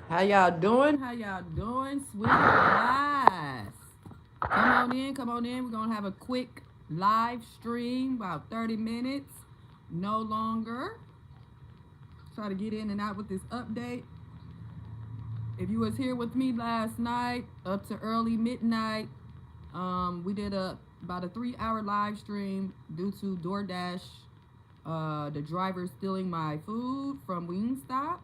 How y'all doing? How y'all doing? Sweet guys. Come on in. We're going to have a quick live stream, about 30 minutes, no longer. Try to get in and out with this update. If you was here with me last night, up to early midnight, we did about a 3-hour live stream due to DoorDash, the driver stealing my food from Wingstop.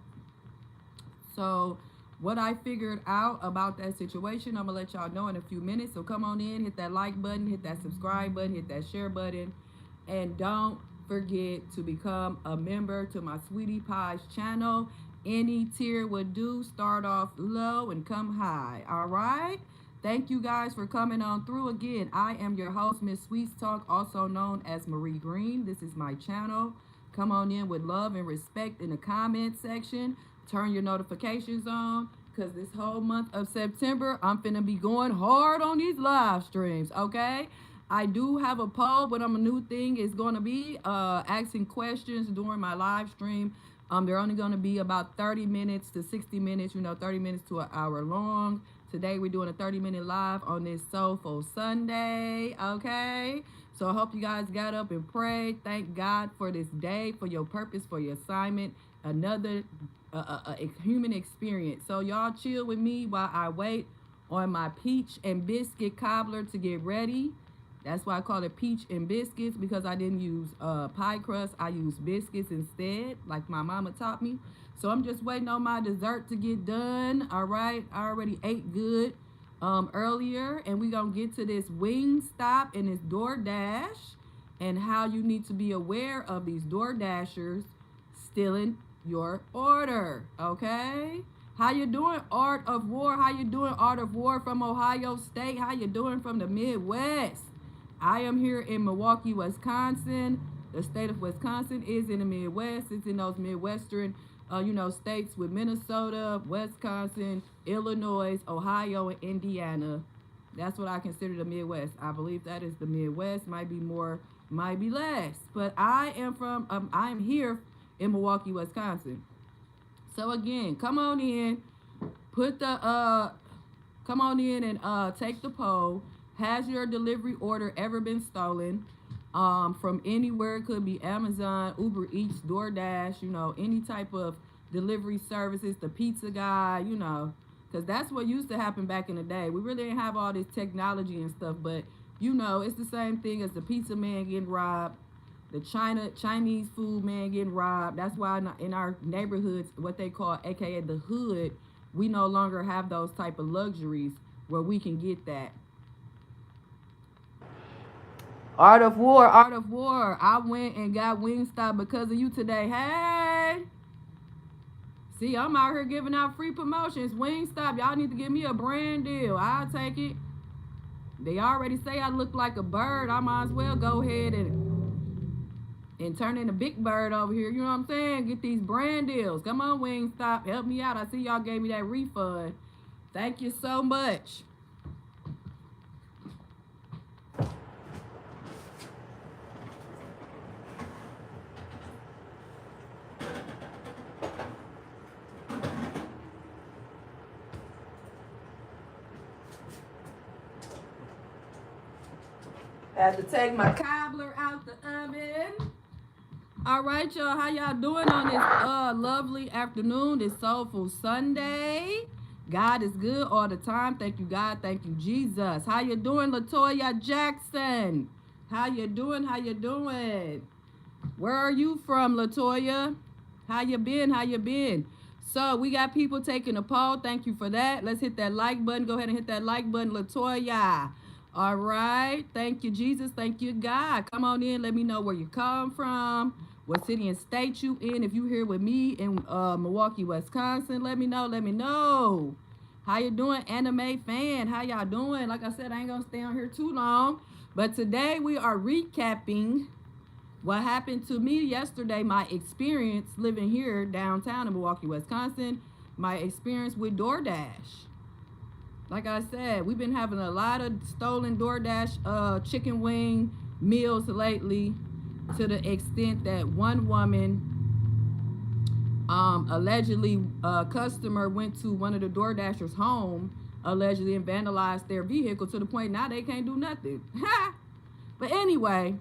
So what I figured out about that situation, I'm gonna let y'all know in a few minutes. So come on in, hit that like button, hit that subscribe button, hit that share button, and don't forget to become a member to my Sweetie Pies channel. Any tier would do. Start off low and come high. All right. Thank you guys for coming on through. Again, I am your host, Miss Sweetz Talk, also known as Marie Green. This is my channel. Come on in with love and respect in the comment section. Turn your notifications on, because this whole month of September, I'm finna be going hard on these live streams, okay? I do have a poll, but a new thing is going to be asking questions during my live stream. They're only going to be about 30 minutes to 60 minutes, 30 minutes to an hour long. Today we're doing a 30-minute live on this Soulful Sunday, okay? So I hope you guys got up and prayed. Thank God for this day, for your purpose, for your assignment. Another human experience. So y'all chill with me while I wait on my peach and biscuit cobbler to get ready. That's why I call it peach and biscuits, because I didn't use pie crust. I used biscuits instead, like my mama taught me. So I'm just waiting on my dessert to get done. All right, I already ate good earlier, and we're gonna get to this Wingstop and this DoorDash and how you need to be aware of these DoorDashers stealing your order. Okay, how you doing, Art of War? How you doing, Art of War from Ohio State? How you doing from the Midwest? I am here in Milwaukee, Wisconsin. The state of Wisconsin is in the Midwest. It's in those Midwestern states with Minnesota, Wisconsin, Illinois, Ohio, and Indiana. That's what I consider the Midwest. I believe that is the Midwest. Might be more, might be less. But I'm here in Milwaukee, Wisconsin. So again, come on in, come on in and take the poll. Has your delivery order ever been stolen? From anywhere? It could be Amazon, Uber Eats, DoorDash, any type of delivery services, the pizza guy, because that's what used to happen back in the day. We really didn't have all this technology and stuff, but it's the same thing as the pizza man getting robbed, the Chinese food man getting robbed. That's why in our neighborhoods, what they call AKA the hood, we no longer have those type of luxuries where we can get that. Art of War, Art of War. I went and got Wingstop because of you today. Hey! See, I'm out here giving out free promotions. Wingstop, y'all need to give me a brand deal. I'll take it. They already say I look like a bird. I might as well go ahead and turn in a big bird over here. You know what I'm saying? Get these brand deals. Come on, Wingstop. Help me out. I see y'all gave me that refund. Thank you so much. Had to take my cobbler out the oven. All right, y'all. How y'all doing on this lovely afternoon, this Soulful Sunday? God is good all the time. Thank you, God. Thank you, Jesus. How you doing, Latoya Jackson? How you doing? How you doing? Where are you from, Latoya? How you been? How you been? So we got people taking a poll. Thank you for that. Let's hit that like button. Go ahead and hit that like button, Latoya. All right. Thank you, Jesus. Thank you, God. Come on in. Let me know where you come from, what city and state you in. If you here with me in Milwaukee, Wisconsin, let me know. Let me know. How you doing, anime fan? How y'all doing? Like I said, I ain't going to stay on here too long. But today we are recapping what happened to me yesterday, my experience living here downtown in Milwaukee, Wisconsin, my experience with DoorDash. Like I said, we've been having a lot of stolen DoorDash chicken wing meals lately, to the extent that one woman Allegedly, a customer went to one of the DoorDashers' home, allegedly, and vandalized their vehicle to the point now they can't do nothing. But anyway,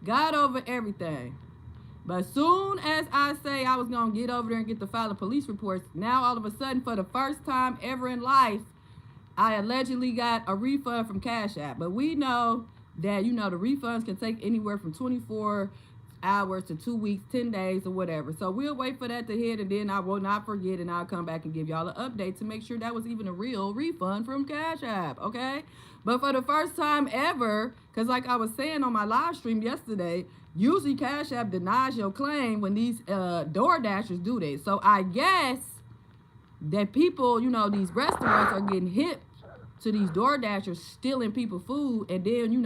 got over everything. But soon as I say I was going to get over there and get the file of police reports, now all of a sudden, for the first time ever in life, I allegedly got a refund from Cash App. But we know that, the refunds can take anywhere from 24 hours to 2 weeks, 10 days, or whatever. So we'll wait for that to hit, and then I will not forget, and I'll come back and give y'all an update to make sure that was even a real refund from Cash App, okay? But for the first time ever, because like I was saying on my live stream yesterday, usually Cash App denies your claim when these DoorDashers do this. So I guess that people, these restaurants are getting hit to these DoorDashers stealing people food, and then,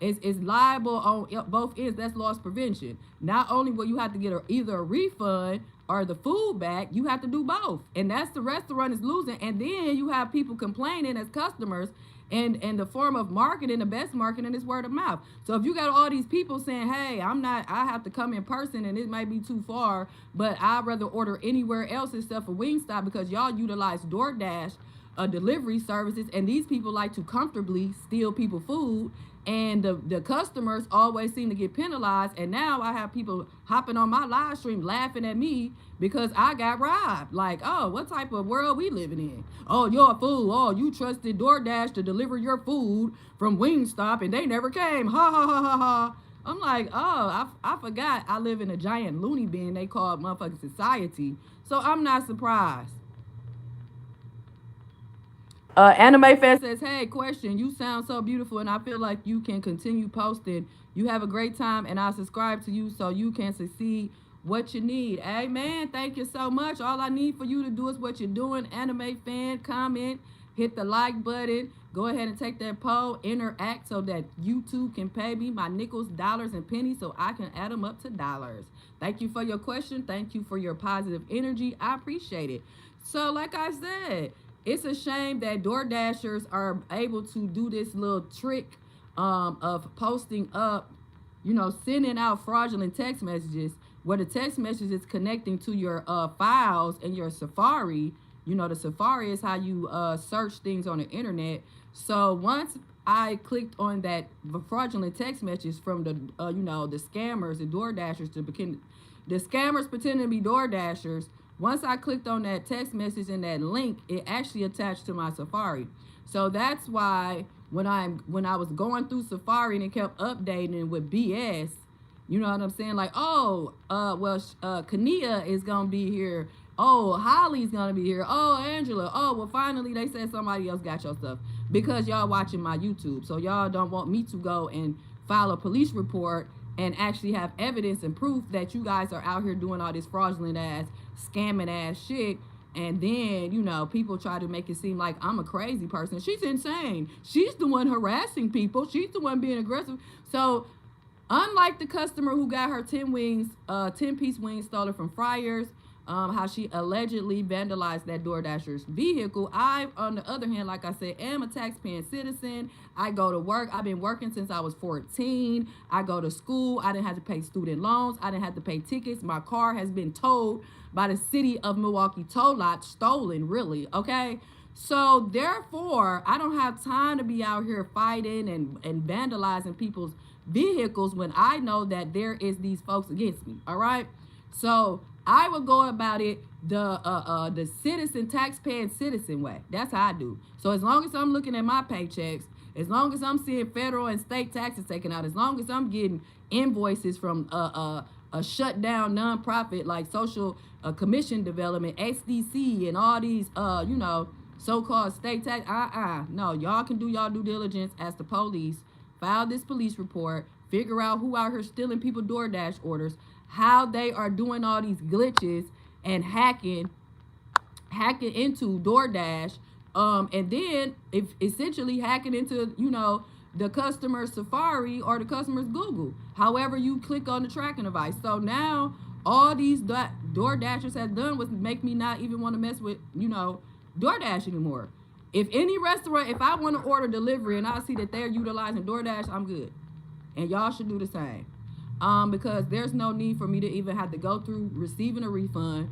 it's liable on both ends. That's loss prevention. Not only will you have to get either a refund or the food back, you have to do both. And that's the restaurant is losing. And then you have people complaining as customers, and the form of marketing, the best marketing is word of mouth. So if you got all these people saying, hey, I have to come in person and it might be too far, but I'd rather order anywhere else except for Wingstop because y'all utilize DoorDash delivery services, and these people like to comfortably steal people food, and the customers always seem to get penalized. And now I have people hopping on my live stream laughing at me because I got robbed. Like, oh, what type of world we living in? Oh, you're a fool. Oh, you trusted DoorDash to deliver your food from Wingstop and they never came. Ha ha ha ha ha. I'm like, oh, I forgot I live in a giant loony bin they call motherfucking society. So I'm not surprised. Anime Fest says, hey, question, you sound so beautiful and I feel like you can continue posting. You have a great time and I subscribe to you so you can succeed what you need. Amen. Thank you so much. All I need for you to do is what you're doing. Anime fan, comment, hit the like button. Go ahead and take that poll, interact so that YouTube can pay me my nickels, dollars, and pennies so I can add them up to dollars. Thank you for your question. Thank you for your positive energy. I appreciate it. So like I said, it's a shame that DoorDashers are able to do this little trick of posting up, sending out fraudulent text messages where the text message is connecting to your files in your Safari. The Safari is how you search things on the internet. So once I clicked on that fraudulent text message from the scammers and DoorDashers the scammers pretending to be DoorDashers. Once I clicked on that text message and that link, it actually attached to my Safari. So that's why when I was going through Safari and it kept updating with BS, you know what I'm saying? Like, Kania is going to be here. Oh, Holly's going to be here. Oh, Angela. Oh, well, finally they said somebody else got your stuff because y'all watching my YouTube. So y'all don't want me to go and file a police report and actually have evidence and proof that you guys are out here doing all this fraudulent ass, scamming ass shit. And then, people try to make it seem like I'm a crazy person. She's insane. She's the one harassing people. She's the one being aggressive. So unlike the customer who got her 10-piece wings stolen from Friars, how she allegedly vandalized that DoorDasher's vehicle, I, on the other hand, like I said, am a taxpaying citizen. I go to work. I've been working since I was 14. I go to school. I didn't have to pay student loans. I didn't have to pay tickets. My car has been towed by the city of Milwaukee tow lot, stolen, really, okay? So therefore, I don't have time to be out here fighting and vandalizing people's vehicles when I know that there is these folks against me, all right? So I will go about it the citizen, taxpaying citizen way. That's how I do. So as long as I'm looking at my paychecks, as long as I'm seeing federal and state taxes taken out, as long as I'm getting invoices from a shut down nonprofit like Social Commission Development, SDC, and all these so-called state tax. No, y'all can do y'all due diligence as the police. File this police report. Figure out who out here stealing people DoorDash orders, how they are doing all these glitches and hacking into DoorDash, and then if essentially hacking into the customer's Safari or the customer's Google, however you click on the tracking device. So now all these DoorDashers have done was make me not even want to mess with DoorDash anymore. If any restaurant, if I want to order delivery and I see that they're utilizing DoorDash, I'm good, and y'all should do the same. Because there's no need for me to even have to go through receiving a refund,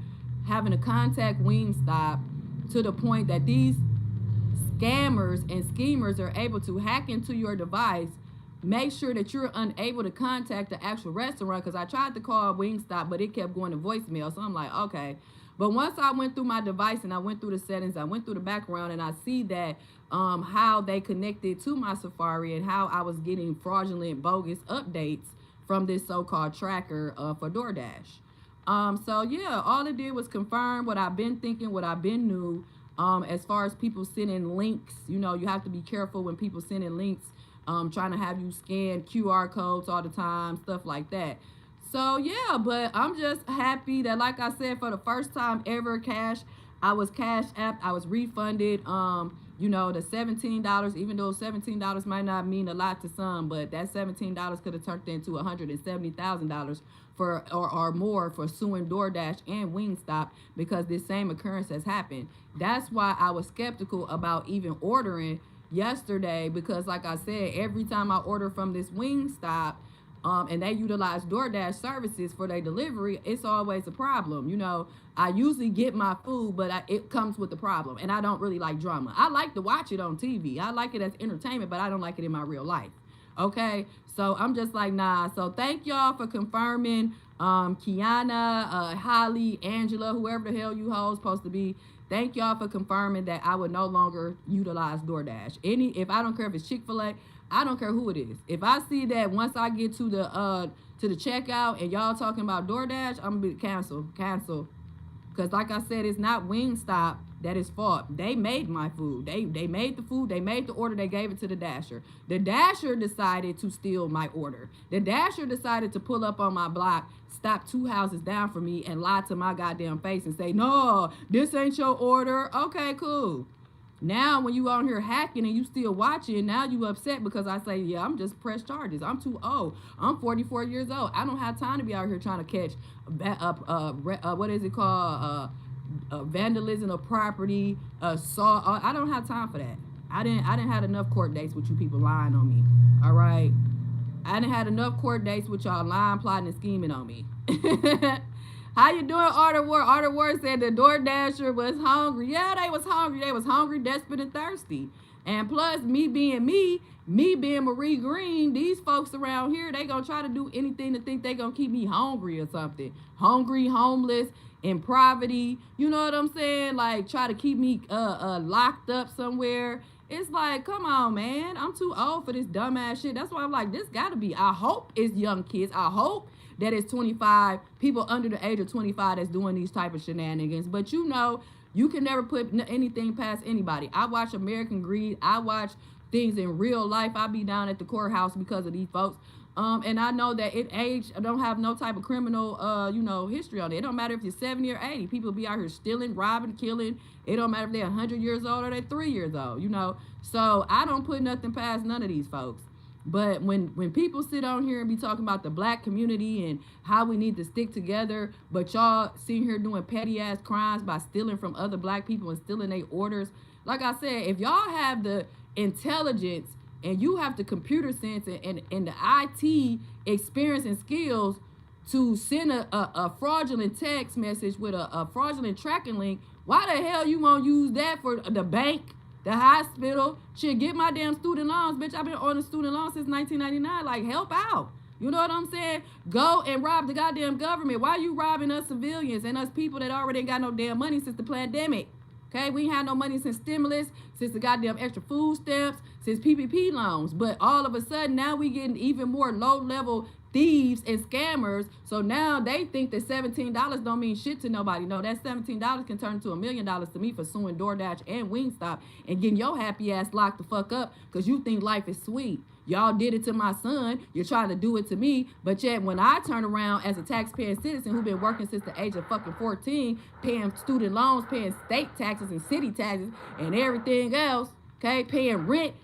having to contact Wingstop to the point that these scammers and schemers are able to hack into your device, make sure that you're unable to contact the actual restaurant. Because I tried to call Wingstop, but it kept going to voicemail. So I'm like, okay. But once I went through my device and I went through the settings, I went through the background, and I see that how they connected to my Safari and how I was getting fraudulent, bogus updates from this so-called tracker for DoorDash. So yeah, all it did was confirm what I've been thinking, what I've been knew. As far as people sending links, you know, you have to be careful when people sending links, trying to have you scan QR codes all the time, stuff like that. So yeah, but I'm just happy that, like I said, for the first time ever, I was cash app, I was refunded. You know, the $17, even though $17 might not mean a lot to some, but that $17 could have turned into $170,000 for or more for suing DoorDash and Wingstop, because this same occurrence has happened. That's why I was skeptical about even ordering yesterday, because like I said, every time I order from this Wingstop, and they utilize DoorDash services for their delivery, it's always a problem. You know, I usually get my food, but it comes with a problem, and I don't really like drama. I like to watch it on TV. I like it as entertainment, but I don't like it in my real life. Okay, so I'm just like, nah. So thank y'all for confirming, Kiana, Holly, Angela, whoever the hell you hoes supposed to be. Thank y'all for confirming that I would no longer utilize DoorDash. If I don't care if it's Chick-fil-A, I don't care who it is. If I see that once I get to the checkout and y'all talking about DoorDash, I'm gonna be cancel. Because like I said, it's not Wingstop that is fault. They made my food. They made the food. They made the order. They gave it to the Dasher. The Dasher decided to steal my order. The Dasher decided to pull up on my block, stop 2 houses down from me, and lie to my goddamn face and say, no, this ain't your order. Okay, cool. Now, when you on here hacking and you still watching, now you upset because I say, yeah, I'm just press charges. I'm too old. I'm 44 years old. I don't have time to be out here trying to catch, what is it called, vandalism of property, assault. I don't have time for that. I didn't have enough court dates with you people lying on me. All right, I didn't have enough court dates with y'all lying, plotting, and scheming on me. How you doing, Art of War? Art of War said the DoorDasher was hungry. Yeah, they was hungry. They was hungry, desperate, and thirsty. And plus, me being Marie Green, these folks around here, they gonna try to do anything to think they gonna keep me hungry or something. Hungry, homeless, in poverty. You know what I'm saying? Like, try to keep me locked up somewhere. It's like, come on, man. I'm too old for this dumbass shit. That's why I'm like, this gotta be. I hope it's young kids. I hope that it's 25 people under the age of 25 that's doing these type of shenanigans. But you know, you can never put anything past anybody. I watch American Greed. I watch things in real life. I be down at the courthouse because of these folks. And I know that I don't have no type of criminal, you know, history on it. It don't matter if you're 70 or 80. People be out here stealing, robbing, killing. It don't matter if they're 100 years old or they're 3 years old, you know. So I don't put nothing past none of these folks. But when people sit on here and be talking about the black community and how we need to stick together, but y'all sitting here doing petty ass crimes by stealing from other black people and stealing their orders. Like I said, if y'all have the intelligence and you have the computer sense and the IT experience and skills to send a fraudulent text message with a fraudulent tracking link, why the hell you won't use that for the bank, the hospital? Shit, get my damn student loans, bitch. I've been on a student loan since 1999. Like, help out. You know what I'm saying? Go and rob the goddamn government. Why you robbing us civilians and us people that already ain't got no damn money since the pandemic? Okay, we ain't had no money since stimulus, since the goddamn extra food stamps, since PPP loans. But all of a sudden, now we getting even more low-level thieves and scammers. So now they think that $17 don't mean shit to nobody. No, that $17 can turn into $1 million to me for suing DoorDash and Wingstop and getting your happy ass locked the fuck up because you think life is sweet. Y'all did it to my son. You're trying to do it to me. But yet when I turn around as a taxpaying citizen who's been working since the age of fucking 14, paying student loans, paying state taxes and city taxes and everything else, okay, paying rent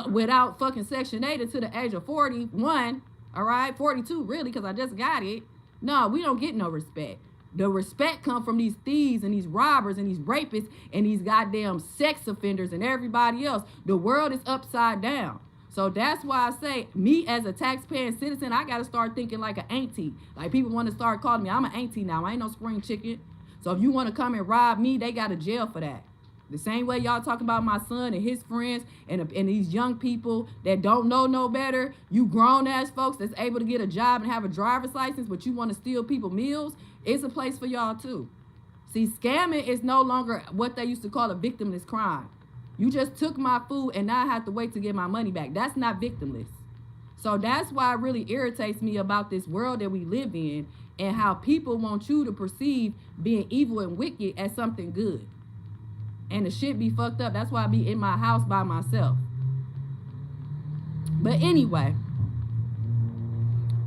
without fucking Section 8 until the age of 41, all right, 42 really, because I just got it. No, we don't get no respect. The respect come from these thieves and these robbers and these rapists and these goddamn sex offenders and everybody else. The world is upside down. So that's why I say, me as a taxpaying citizen, I got to start thinking like an auntie. Like, people want to start calling me, I'm an auntie now. I ain't no spring chicken. So if you want to come and rob me, they got to jail for that. The same way y'all talking about my son and his friends and these young people that don't know no better, you grown ass folks that's able to get a job and have a driver's license, but you want to steal people meals, it's a place for y'all too. See, scamming is no longer what they used to call a victimless crime. You just took my food and now I have to wait to get my money back. That's not victimless. So that's why it really irritates me about this world that we live in and how people want you to perceive being evil and wicked as something good. And the shit be fucked up. That's why I be in my house by myself. But anyway,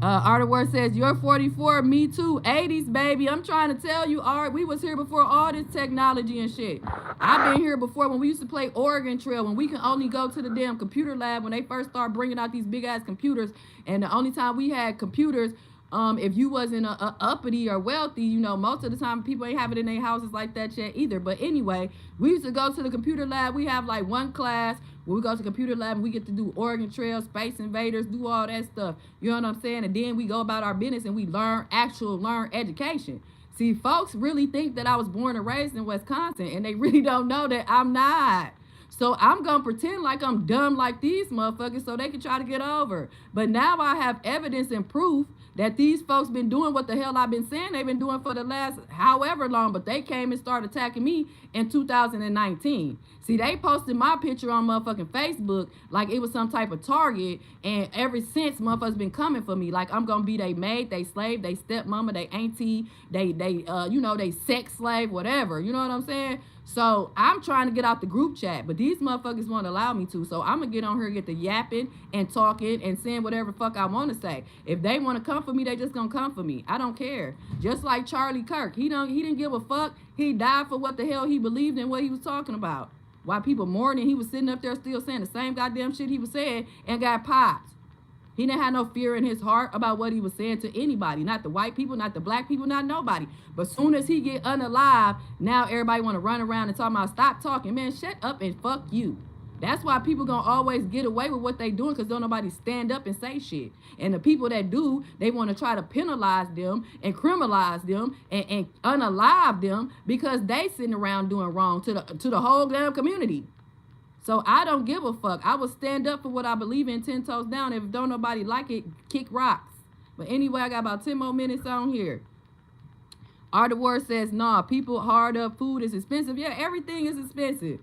Artwork says, you're 44, me too. 80s, baby. I'm trying to tell you, Art, we was here before all this technology and shit. I've been here before when we used to play Oregon Trail, when we can only go to the damn computer lab when they first started bringing out these big-ass computers. And the only time we had computers, if you wasn't a uppity or wealthy, you know, most of the time people ain't have it in their houses like that yet either. But anyway, we used to go to the computer lab. We have like one class where we go to the computer lab and we get to do Oregon Trail, Space Invaders, do all that stuff. You know what I'm saying? And then we go about our business and we learn education. See, folks really think that I was born and raised in Wisconsin, and they really don't know that I'm not. So I'm going to pretend like I'm dumb like these motherfuckers so they can try to get over. But now I have evidence and proof that these folks been doing what the hell I've been saying they've been doing for the last however long, but they came and started attacking me in 2019. See, they posted my picture on motherfucking Facebook like it was some type of target, and ever since motherfuckers been coming for me like I'm gonna be they maid, they slave, they stepmama, they auntie, they you know, they sex slave, whatever, you know what I'm saying? So I'm trying to get out the group chat, but these motherfuckers won't allow me to. So I'm gonna get on here and get the yapping and talking and saying whatever fuck I want to say. If they want to come for me, they just gonna come for me. I don't care. Just like Charlie Kirk, he didn't give a fuck. He died for what the hell he believed in, what he was talking about. While people mourning, he was sitting up there still saying the same goddamn shit he was saying and got popped. He didn't have no fear in his heart about what he was saying to anybody. Not the white people, not the black people, not nobody. But soon as he get unalive, now everybody want to run around and talk about, stop talking. Man, shut up and fuck you. That's why people going to always get away with what they doing, because don't nobody stand up and say shit. And the people that do, they want to try to penalize them and criminalize them and unalive them because they sitting around doing wrong to the whole damn community. So I don't give a fuck. I will stand up for what I believe in 10 toes down. If don't nobody like it, kick rocks. But anyway, I got about 10 more minutes on here. Art Word says, nah, people hard up, food is expensive. Yeah, everything is expensive.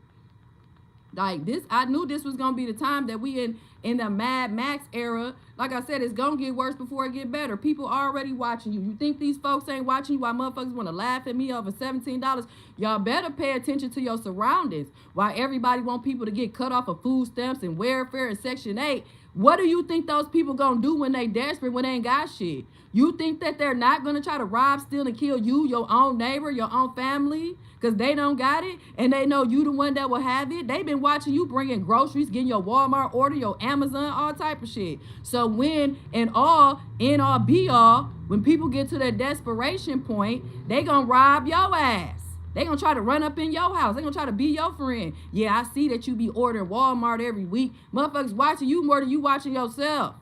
Like this, I knew this was gonna be the time that we in the Mad Max era. Like I said, it's gonna get worse before it get better. People already watching you. You think these folks ain't watching you? Why motherfuckers want to laugh at me over $17? Y'all better pay attention to your surroundings. Why everybody want people to get cut off of food stamps and welfare and Section 8? What do you think those people gonna do when they desperate, when they ain't got shit? You think that they're not gonna try to rob, steal, and kill you, your own neighbor, your own family, because they don't got it and they know you the one that will have it? They've been watching you bringing groceries, getting your Walmart order, your Amazon, all type of shit. So when and all, end all, be all, when people get to that desperation point, they gonna rob your ass. They gonna try to run up in your house. They gonna try to be your friend. Yeah, I see that you be ordering Walmart every week. Motherfuckers watching you more than you watching yourself.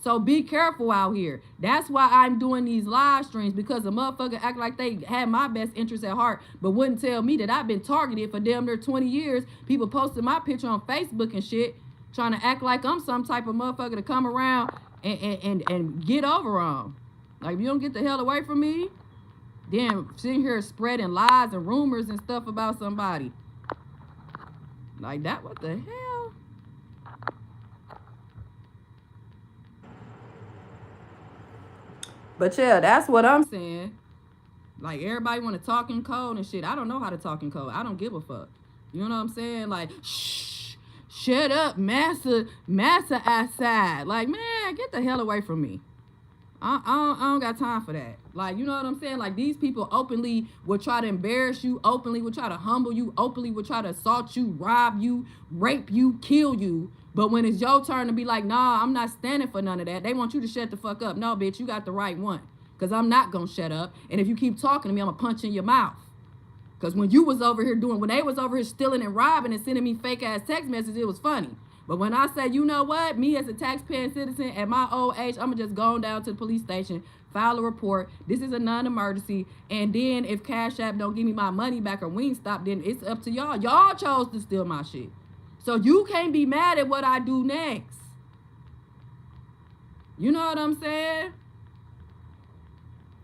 So be careful out here. That's why I'm doing these live streams, because a motherfucker act like they had my best interest at heart, but wouldn't tell me that I've been targeted for damn near 20 years. People posting my picture on Facebook and shit, trying to act like I'm some type of motherfucker to come around and get over on. Like, if you don't get the hell away from me, then sitting here spreading lies and rumors and stuff about somebody. Like that, what the hell? But yeah, that's what I'm saying. Like, everybody want to talk in code and shit. I don't know how to talk in code. I don't give a fuck. You know what I'm saying? Like, shh, shut up, massa outside. Like, man, get the hell away from me. I don't got time for that. Like, you know what I'm saying? Like, these people openly will try to embarrass you, openly will try to humble you, openly will try to assault you, rob you, rape you, kill you. But when it's your turn to be like, nah, I'm not standing for none of that, they want you to shut the fuck up. No, bitch, you got the right one. Because I'm not going to shut up. And if you keep talking to me, I'm going to punch in your mouth. Because when you was over here when they was over here stealing and robbing and sending me fake-ass text messages, it was funny. But when I say, you know what, me as a taxpaying citizen at my old age, I'm going to just go on down to the police station, file a report. This is a non-emergency. And then if Cash App don't give me my money back or Wingstop, then it's up to y'all. Y'all chose to steal my shit. So you can't be mad at what I do next. You know what I'm saying?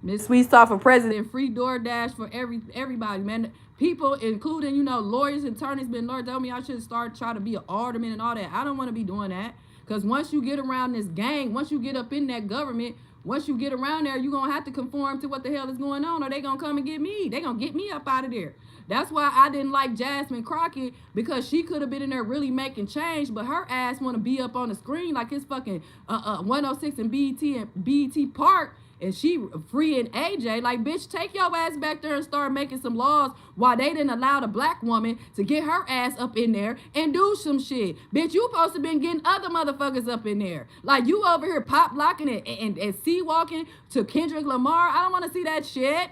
Miss Sweetz Talk for president, free DoorDash for everybody, man. People, including, you know, lawyers and attorneys, been lawyers tell me I should start trying to be an alderman and all that. I don't want to be doing that. Because once you get around this gang, once you get up in that government, once you get around there, you're going to have to conform to what the hell is going on, or they going to come and get me. They going to get me up out of there. That's why I didn't like Jasmine Crockett, because she could have been in there really making change, but her ass want to be up on the screen like it's fucking 106 and BET Park, and she freeing AJ. Like, bitch, take your ass back there and start making some laws while they didn't allow the black woman to get her ass up in there and do some shit. Bitch, you supposed to been getting other motherfuckers up in there. Like, you over here pop locking and sea-walking to Kendrick Lamar. I don't want to see that shit.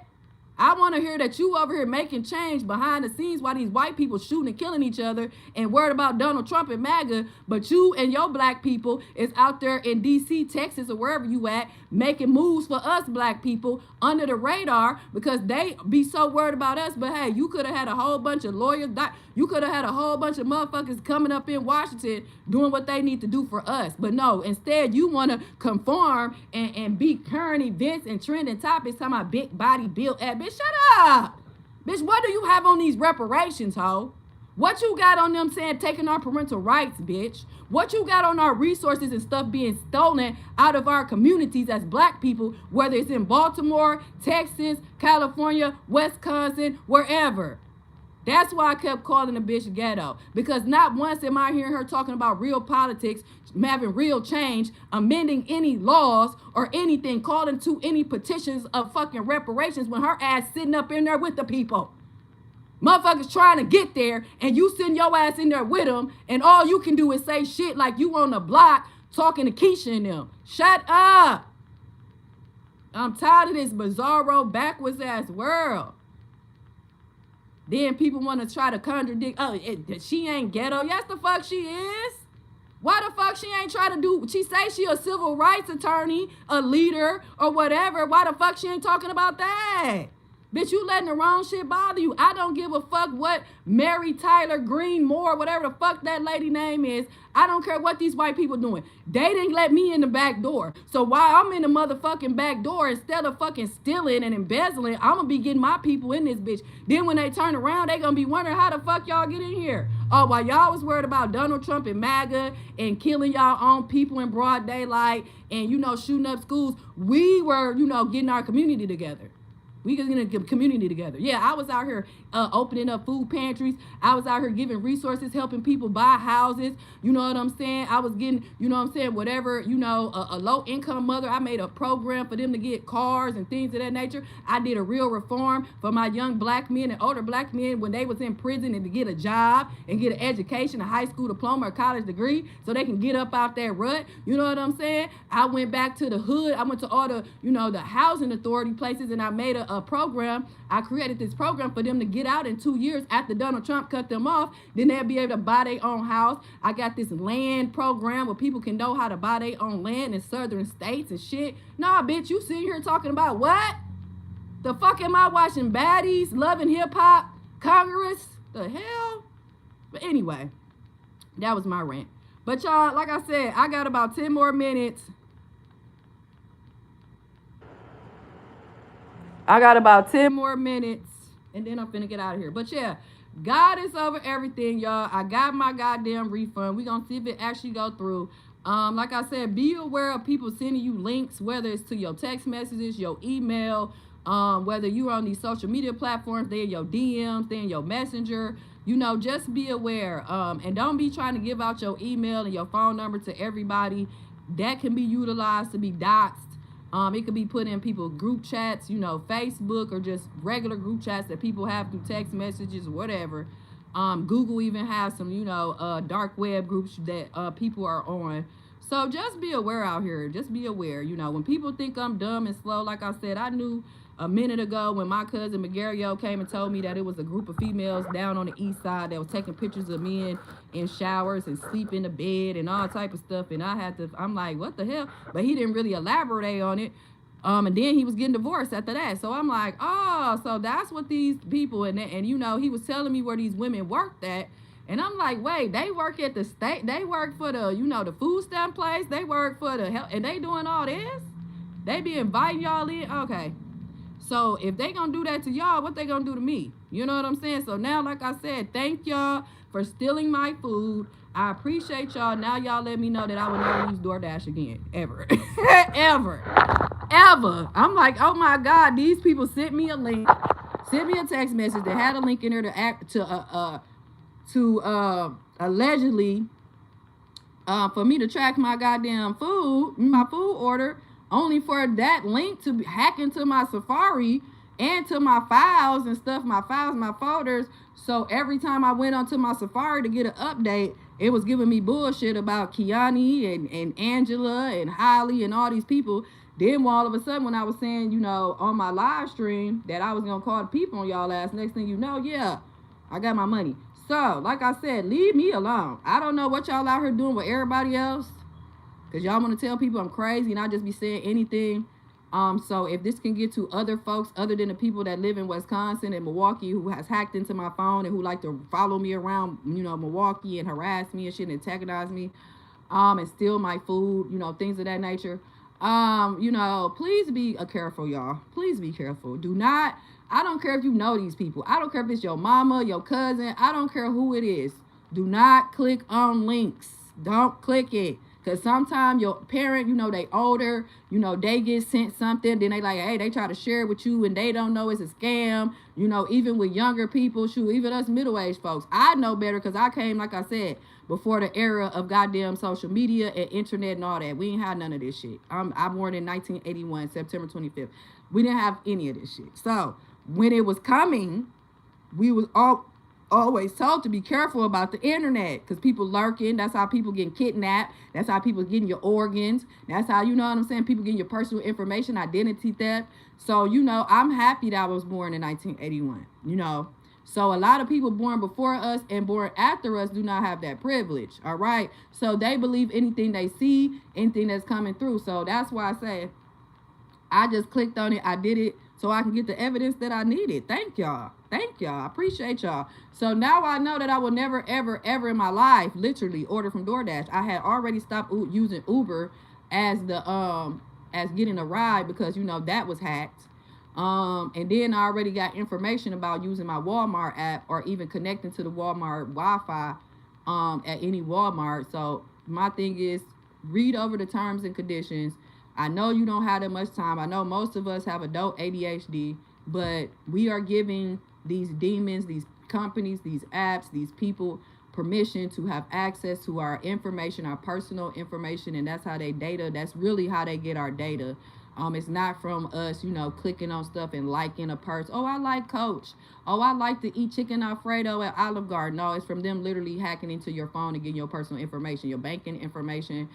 I want to hear that you over here making change behind the scenes while these white people shooting and killing each other and worried about Donald Trump and MAGA, but you and your black people is out there in D.C., Texas, or wherever you at, making moves for us black people under the radar because they be so worried about us. But hey, you could have had a whole bunch of lawyers, you could have had a whole bunch of motherfuckers coming up in Washington doing what they need to do for us. But no, instead you want to conform and be current events and trending topics, talking about big body built at. Bitch, shut up. Bitch, what do you have on these reparations, ho? What you got on them saying taking our parental rights, bitch? What you got on our resources and stuff being stolen out of our communities as black people, whether it's in Baltimore, Texas, California, Wisconsin, wherever? That's why I kept calling the bitch ghetto. Because not once am I hearing her talking about real politics, having real change, amending any laws or anything, calling to any petitions of fucking reparations when her ass sitting up in there with the people. Motherfuckers trying to get there and you send your ass in there with them and all you can do is say shit like you on the block talking to Keisha and them. Shut up. I'm tired of this bizarro backwards ass world. Then people want to try to contradict, she ain't ghetto. Yes, the fuck she is. Why the fuck she ain't try to do, she say she a civil rights attorney, a leader, or whatever. Why the fuck she ain't talking about that? Bitch, you letting the wrong shit bother you. I don't give a fuck what Mary Tyler Green Moore, whatever the fuck that lady name is. I don't care what these white people doing. They didn't let me in the back door. So while I'm in the motherfucking back door, instead of fucking stealing and embezzling, I'm gonna be getting my people in this bitch. Then when they turn around, they gonna be wondering how the fuck y'all get in here. Oh, while y'all was worried about Donald Trump and MAGA and killing y'all own people in broad daylight and, you know, shooting up schools, we were, you know, getting our community together. We get in a community together. Yeah, I was out here opening up food pantries. I was out here giving resources, helping people buy houses. You know what I'm saying? I was getting, you know what I'm saying, whatever, you know, a low-income mother. I made a program for them to get cars and things of that nature. I did a real reform for my young black men and older black men when they was in prison and to get a job and get an education, a high school diploma or college degree so they can get up out that rut. You know what I'm saying? I went back to the hood. I went to all the, you know, the housing authority places and I made a program. I created this program for them to get out in 2 years after Donald Trump cut them off. Then they'll be able to buy their own house. I got this land program where people can know how to buy their own land in southern states and shit. Nah, bitch, you sitting here talking about what? The fuck am I watching baddies, loving hip hop, Congress? The hell? But anyway, that was my rant. But y'all, like I said, I got about 10 more minutes. I got about 10 more minutes and then I'm finna get out of here. But yeah, God is over everything, y'all. I got my goddamn refund. We gonna see if it actually go through. Like I said, be aware of people sending you links, whether it's to your text messages, your email, whether you're on these social media platforms, they're in your DMs, they're in your messenger. You know, just be aware. And don't be trying to give out your email and your phone number to everybody. That can be utilized to be doxxed. It could be put in people group chats, you know, Facebook or just regular group chats that people have through text messages or whatever. Google even has some, you know, dark web groups that people are on. So just be aware out here. Just be aware. You know, when people think I'm dumb and slow, like I said, I knew a minute ago when my cousin Magario came and told me that it was a group of females down on the east side that was taking pictures of men in showers and sleep in the bed and all type of stuff. And I'm like, what the hell? But he didn't really elaborate on it. And then he was getting divorced after that. So I'm like, oh, so that's what these people, and he was telling me where these women worked at. And I'm like, wait, they work at the state, they work for the, the food stamp place, they work for the health, and they doing all this? They be inviting y'all in? Okay. So if they gonna do that to y'all, what they gonna do to me? You know what I'm saying? So now, like I said, thank y'all for stealing my food. I appreciate y'all. Now y'all let me know that I will never use DoorDash again. Ever. Ever. I'm like, oh my God, these people sent me a link, sent me a text message that had a link in there to allegedly for me to track my goddamn my food order, only for that link to hack into my Safari and to my files and stuff, my folders. So every time I went onto my Safari to get an update, it was giving me bullshit about Kiani and Angela and Holly and all these people. Then all of a sudden, when I was saying, on my live stream that I was going to call the people on y'all ass, next thing you know, yeah, I got my money. So, like I said, leave me alone. I don't know what y'all out here doing with everybody else, because y'all want to tell people I'm crazy and I just be saying anything. So if this can get to other folks other than the people that live in Wisconsin and Milwaukee who has hacked into my phone and who like to follow me around, Milwaukee and harass me and shit and antagonize me, and steal my food, things of that nature. Please be careful, y'all. Please be careful. I don't care if you know these people. I don't care if it's your mama, your cousin. I don't care who it is. Do not click on links. Don't click it. Because sometimes your parent, they older, they get sent something. Then they like, hey, they try to share it with you and they don't know it's a scam. Even with younger people, even us middle-aged folks. I know better because I came, like I said, before the era of goddamn social media and internet and all that. We ain't had none of this shit. I'm born in 1981, September 25th. We didn't have any of this shit. So when it was coming, we was always told to be careful about the internet because people lurking. That's how people getting kidnapped. That's how people getting your organs. That's how, people getting your personal information, identity theft. So, I'm happy that I was born in 1981, So a lot of people born before us and born after us do not have that privilege, all right? So they believe anything they see, anything that's coming through. So that's why I say I just clicked on it. I did it so I can get the evidence that I needed. Thank y'all. I appreciate y'all. So now I know that I will never, ever, ever in my life literally order from DoorDash. I had already stopped using Uber as getting a ride because, that was hacked. And then I already got information about using my Walmart app or even connecting to the Walmart Wi-Fi at any Walmart. So my thing is read over the terms and conditions. I know you don't have that much time. I know most of us have adult ADHD, but we are giving these demons, these companies, these apps, these people permission to have access to our information, our personal information, and that's how they data. That's really how they get our data. It's not from us, clicking on stuff and liking a purse. Oh, I like Coach. Oh, I like to eat chicken Alfredo at Olive Garden. No, it's from them literally hacking into your phone and getting your personal information, your banking information,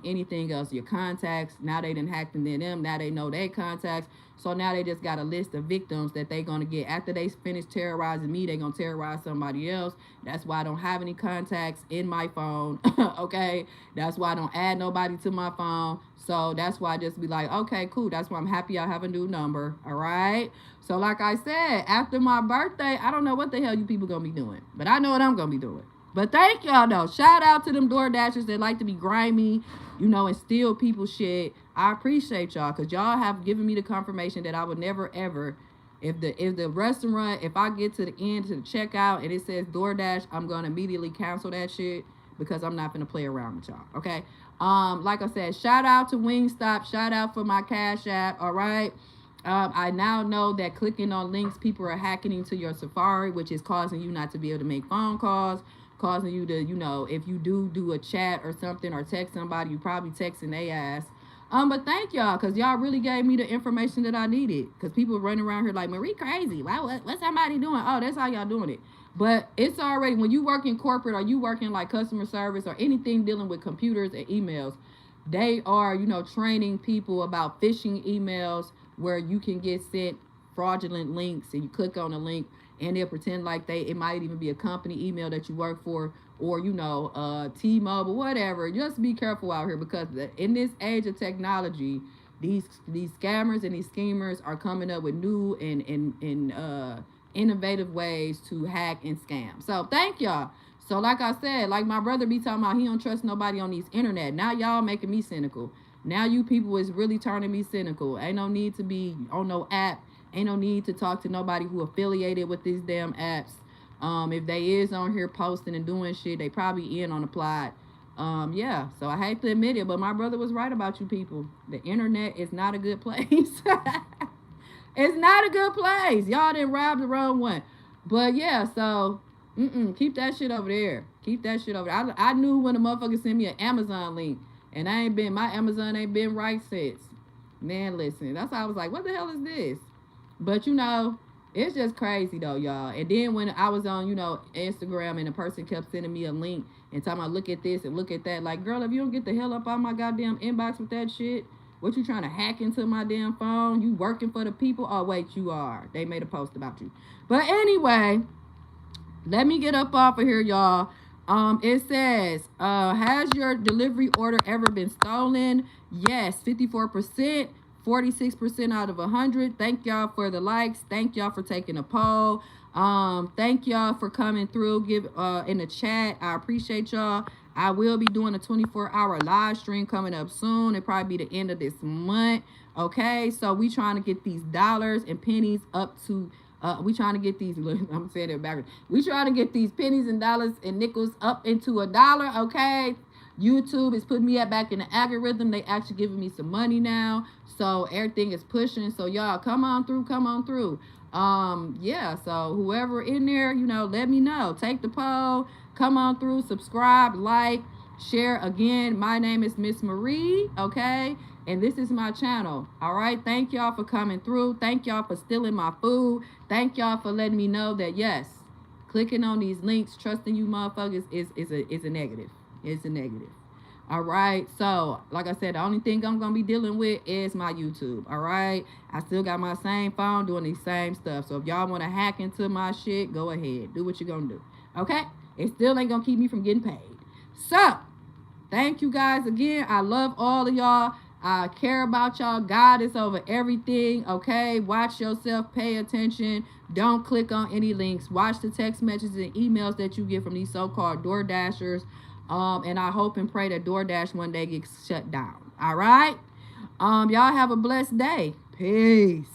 anything else, your contacts. Now they done hacked into them. Now they know their contacts. So now they just got a list of victims that they going to get. After they finish terrorizing me, they going to terrorize somebody else. That's why I don't have any contacts in my phone, okay? That's why I don't add nobody to my phone. So that's why I just be like, okay, cool. That's why I'm happy I have a new number, all right? So like I said, after my birthday, I don't know what the hell you people going to be doing. But I know what I'm going to be doing. But thank y'all, though. Shout out to them DoorDashers that like to be grimy, and steal people's shit. I appreciate y'all because y'all have given me the confirmation that I would never, ever, if the restaurant, if I get to the end, to the checkout, and it says DoorDash, I'm going to immediately cancel that shit because I'm not going to play around with y'all, okay? Like I said, shout out to Wingstop. Shout out for my Cash App, all right? I now know that clicking on links, people are hacking into your Safari, which is causing you not to be able to make phone calls, causing you to, if you do a chat or something or text somebody, you probably texting their ass. But thank y'all, because y'all really gave me the information that I needed. Because people running around here like, Marie crazy. What's somebody doing? Oh, that's how y'all doing it. But it's already, when you work in corporate or you work in like customer service or anything dealing with computers and emails, they are, training people about phishing emails where you can get sent fraudulent links and you click on a link and they'll pretend like it might even be a company email that you work for or, T-Mobile, whatever. Just be careful out here because in this age of technology, these scammers and these schemers are coming up with new and innovative ways to hack and scam. So thank y'all. So like I said, like my brother be talking about, he don't trust nobody on these internet. Now y'all making me cynical. Now you people is really turning me cynical. Ain't no need to be on no app. Ain't no need to talk to nobody who affiliated with these damn apps. If they is on here posting and doing shit, they probably in on the plot. Yeah, so I hate to admit it, but my brother was right about you people. The internet is not a good place. It's not a good place. Y'all didn't rob the wrong one. But yeah, so keep that shit over there. Keep that shit over there. I knew when the motherfucker sent me an Amazon link, and my Amazon ain't been right since. Man, listen, that's how I was like, what the hell is this? But it's just crazy though, y'all. And then when I was on, Instagram, and a person kept sending me a link and talking about, look at this and look at that. Like, girl, if you don't get the hell up out my goddamn inbox with that shit, what you trying to hack into my damn phone? You working for the people? Oh, wait, you are. They made a post about you. But anyway, let me get up off of here, y'all. It says, has your delivery order ever been stolen? Yes, 54%. 46% out of 100. Thank y'all for the likes. Thank y'all for taking a poll. Thank y'all for coming through. Give in the chat. I appreciate y'all. I will be doing a 24-hour live stream coming up soon. It'll probably be the end of this month. Okay, so we trying to get these dollars and pennies up to we trying to get these, I'm saying it backwards. We trying to get these pennies and dollars and nickels up into $1, okay? YouTube is putting me back in the algorithm. They actually giving me some money now. So everything is pushing. So y'all come on through. Yeah, so whoever in there, let me know. Take the poll. Come on through. Subscribe, like, share. Again, my name is Miss Marie, okay? And this is my channel. All right. Thank y'all for coming through. Thank y'all for stealing my food. Thank y'all for letting me know that yes, clicking on these links, trusting you motherfuckers is a negative. It's a negative. All right. So, like I said, the only thing I'm going to be dealing with is my YouTube. All right. I still got my same phone doing these same stuff. So, if y'all want to hack into my shit, go ahead. Do what you're going to do. Okay. It still ain't going to keep me from getting paid. So, thank you guys again. I love all of y'all. I care about y'all. God is over everything. Okay. Watch yourself. Pay attention. Don't click on any links. Watch the text messages and emails that you get from these so-called Door Dashers. And I hope and pray that DoorDash one day gets shut down. All right. Y'all have a blessed day. Peace.